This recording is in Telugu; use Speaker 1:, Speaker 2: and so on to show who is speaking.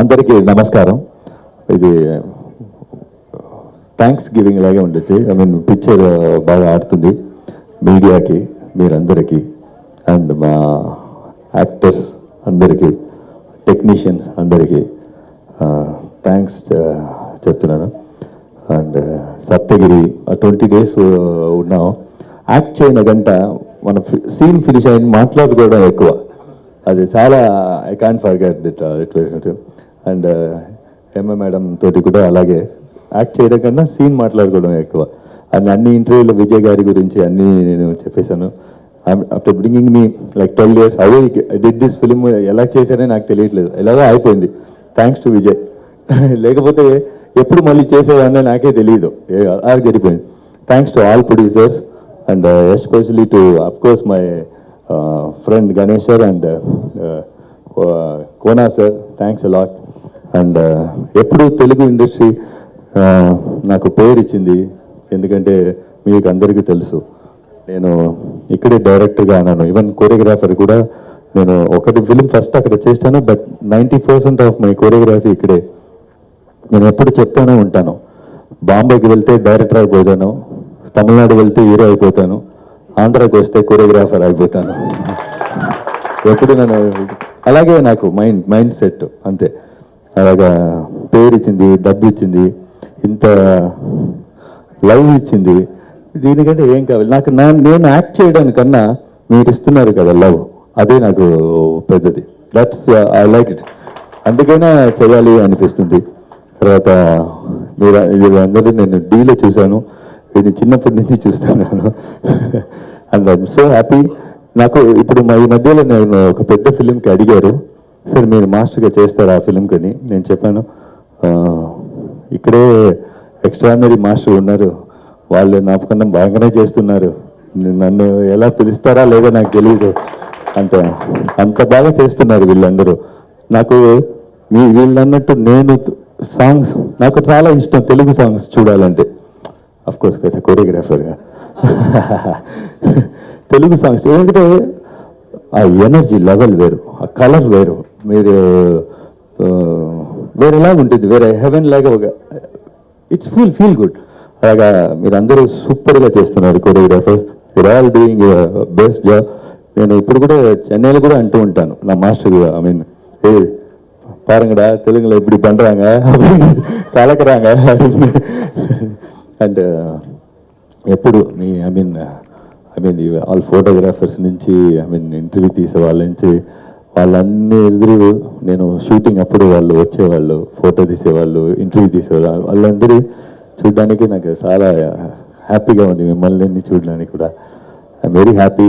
Speaker 1: అందరికీ నమస్కారం. ఇది థ్యాంక్స్ గివింగ్ లాగే ఉండొచ్చు. ఐ మీన్ పిక్చర్ బాగా ఆడుతుంది మీడియాకి, మీరందరికీ, అండ్ మా యాక్టర్స్ అందరికీ, టెక్నీషియన్స్ అందరికీ థ్యాంక్స్ చెప్తున్నాను. అండ్ సప్తగిరి 20 days ఉన్నాం. యాక్ట్ చేయన గంట మన సీన్ ఫినిష్ అయిన మాట్లాడుకోవడం ఎక్కువ. అది చాలా I can't forget that it. And Hema madam తోటి కూడా అలాగే యాక్ట్ చేయడం కన్నా సీన్ మాట్లాడుకోవడం ఎక్కువ. అండ్ అన్ని ఇంటర్వ్యూలో విజయ్ గారి గురించి అన్నీ నేను చెప్పేశాను. After bringing me like 12 years away did this film ఎలా చేశానని నాకు తెలియట్లేదు, ఎలాగో అయిపోయింది థ్యాంక్స్ టు విజయ్. లేకపోతే ఎప్పుడు మళ్ళీ చేసేవాడిని నాకే తెలియదు, అలా జరిగిపోయింది. Thanks to all producers and especially to of course my friend Ganesh sir and Kona sir, thanks a lot. And ఎప్పుడు తెలుగు ఇండస్ట్రీ నాకు పేరు ఇచ్చింది, ఎందుకంటే మీకు అందరికీ తెలుసు నేను ఇక్కడే డైరెక్టర్గా అన్నాను, ఈవెన్ కోరియోగ్రాఫర్ కూడా. నేను ఒకటి ఫిలిం ఫస్ట్ అక్కడ చేస్తాను, బట్ 90% ఆఫ్ మై కోరియోగ్రఫీ ఇక్కడే. నేను ఎప్పుడు చెప్తానే ఉంటాను, బాంబేకి వెళ్తే డైరెక్టర్ అయిపోతాను, తమిళనాడు వెళ్తే హీరో అయిపోతాను, ఆంధ్రాకి వస్తే కోరియోగ్రాఫర్ అయిపోతాను. ఎప్పుడు నేను అలాగే, నాకు మైండ్ సెట్ అంతే. అలాగా పేరు ఇచ్చింది, డబ్బు ఇచ్చింది, ఇంత లవ్ ఇచ్చింది, దీనికంటే ఏం కావాలి నాకు? నేను యాక్ట్ చేయడానికన్నా మీరు ఇస్తున్నారు కదా లవ్, అదే నాకు పెద్దది. That's I like it. అందుకైనా చేయాలి అనిపిస్తుంది. తర్వాత మీరు అందరూ నేను డీలో చూశాను, ఇది చిన్నప్పటి నుంచి చూస్తున్నాను. And I'm so happy. నాకు ఇప్పుడు ఈ మధ్యలో నేను ఒక పెద్ద ఫిలింకి అడిగారు, సార్ మీరు మాస్టర్గా చేస్తారు ఆ ఫిలింకి అని. నేను చెప్పాను, ఇక్కడే ఎక్స్ట్రాడినరీ మాస్టర్ ఉన్నారు, వాళ్ళు నాకన్నా బాగానే చేస్తున్నారు, నన్ను ఎలా పిలుస్తారా లేదో నాకు తెలియదు, అంత బాగా చేస్తున్నారు వీళ్ళందరూ. నాకు వీళ్ళు అన్నట్టు నేను సాంగ్స్ నాకు చాలా ఇష్టం, తెలుగు సాంగ్స్ చూడాలంటే. అఫ్కోర్స్ కదా కోరియోగ్రాఫర్గా తెలుగు సాంగ్స్, ఎందుకంటే ఆ ఎనర్జీ లెవెల్ వేరు, ఆ కలర్ వేరు, మీరు వేరేలాగా ఉంటుంది, వేరే హెవెన్ లాగా ఒక ఇట్స్ ఫీల్ గుడ్. అలాగా మీరు అందరూ సూపర్గా చేస్తున్నారు choreographers, you're all doing best job. నేను ఇప్పుడు కూడా చెన్నైలో కూడా అంటూ ఉంటాను నా మాస్టర్, ఐ మీన్ பாருங்கடா தெலுங்குல இப்படி பண்றாங்க கலக்குறாங்க. అండ్ ఎప్పుడు me I mean all photographers నుంచి, ఐ మీన్ ఇంటర్వ్యూ తీసే వాళ్ళ నుంచి, వాళ్ళన్నీ ఎదురు నేను షూటింగ్ అప్పుడు వాళ్ళు వచ్చేవాళ్ళు, ఫోటో తీసేవాళ్ళు, ఇంటర్వ్యూ తీసేవాళ్ళు, వాళ్ళందరూ చూడడానికి నాకు చాలా హ్యాపీగా ఉంది. మిమ్మల్ని చూడడానికి కూడా ఐఎమ్ వెరీ హ్యాపీ.